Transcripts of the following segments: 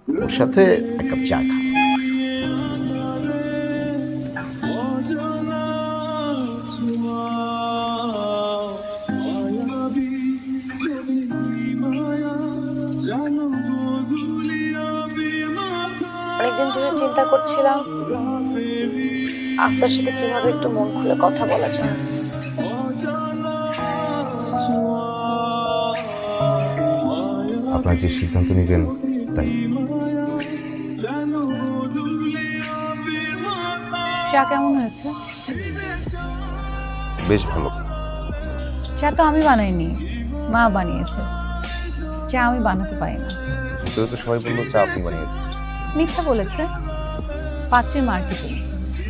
ওর সাথে এক কাপ চা খা। অনেকদিন ধরে চিন্তা করছিলাম আপনার সাথে কিভাবে একটু মন খুলে কথা বলা যায়। আপনার যে সিদ্ধান্ত নেবেন তাই। চা কেমন হয়েছে? বেশ ভালো। চা তো আমি বানাইনি, মা বানিয়েছে। চা আমি বানাতে পারি না। ভিতরে তো সবাই বললো চা আপনি বানিয়েছেন। মিথ্যা বলেছে। পাত্রীর মার্কেটিং,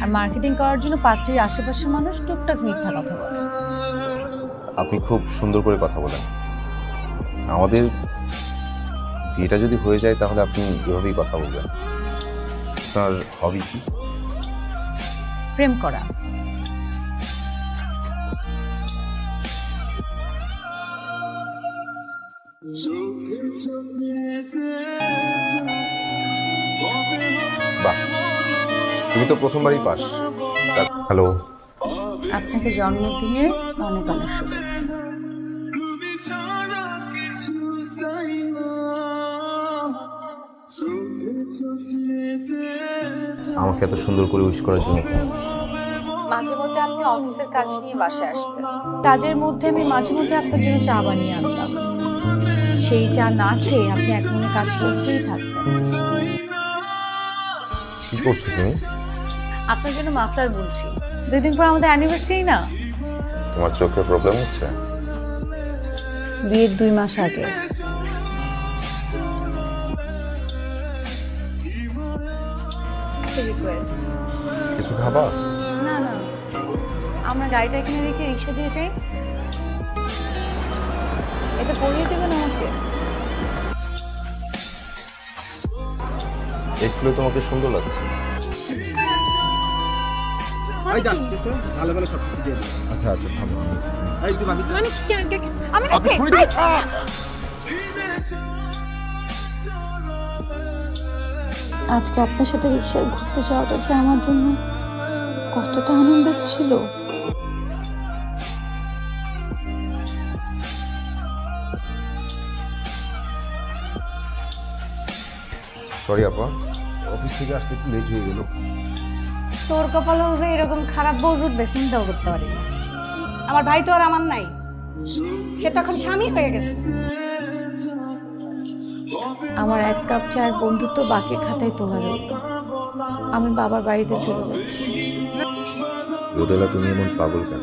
আর মার্কেটিং করার জন্য পাত্রীর আশেপাশের মানুষ টুকটাক মিথ্যা কথা বলে। আপনি খুব সুন্দর করে কথা বলেন। আমাদের বিয়েটা যদি হয়ে যায় তাহলে আপনি এভাবেই কথা বলবেন। আপনার হবি কি? প্রেম করা। বাহ, তুমি তো প্রথমবারই পাস। হ্যালো। আপনাকে জন্মদিনের অনেক অনেক শুভেচ্ছা। আমাকে এত সুন্দর করে উইশ করার জন্য মাঝে মধ্যে আপনি অফিসের কাজ নিয়ে বাসায় আসতেন। কাজের মধ্যে আমি মাঝে মধ্যে আপনার জন্য চা বানিয়ে আনতাম। সেই চা না খেয়ে আপনি এক মনে কাজ করতেই থাকতেন। কি করছো তুমি? আপনার জন্য মাফলার বলছি। 2 দিন পর আমাদের অ্যানিভার্সারি না? তোমার চোখে প্রবলেম হচ্ছে? বিয়ের 2 মাস আগে। একটা রিকোয়েস্ট। কিছু খাবা? না না, আমরা গাড়িটা এখানে রেখে রিক্সা দিয়ে যাই। এটা পরিয়ে দেবেন আমাকে? এই ফুলে তোমাকে সুন্দর লাগছে। ভালো ভালো সব কিছু দিয়ে দিই। আচ্ছা আচ্ছা, থামো। আজকে আপনার সাথে রিক্সায় ঘুরতে যাওয়াটা যে আমার জন্য কতটা আনন্দের ছিল। সরি আপা, অফিস থেকে আসতে একটু লেট হয়ে গেল। তোর কপালেও যে এরকম খারাপ বউ জুটবে চিন্তাও করতে পারি না। আমার ভাই তো আর আমার নাই, সে তখন স্বামী হয়ে গেছে। আমার 1 কাপ চার বন্ধুত্ব বাকি খাতায় তোলা রইল। আমি বাবার বাড়িতে চলে যাচ্ছি। রোদেলা, তুমি এমন পাগল কেন?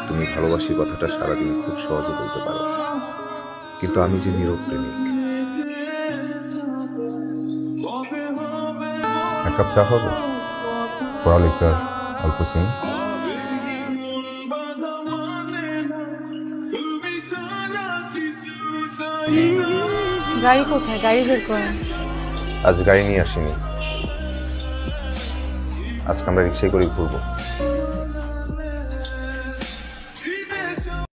তুমি ভালোবাসি কথাটা সারাদিন খুব সহজে বলতে পারো, কিন্তু আমি যে নীরব প্রেমিক। 1 কাপ চা হবে? পড়ালেখার অল্প সিন। গাড়ি কোথায়? গাড়ি বের করেন। আজ গাড়ি নিয়ে আসিনি, আজকে আমরা রিক্সায় করে ঘুরবো।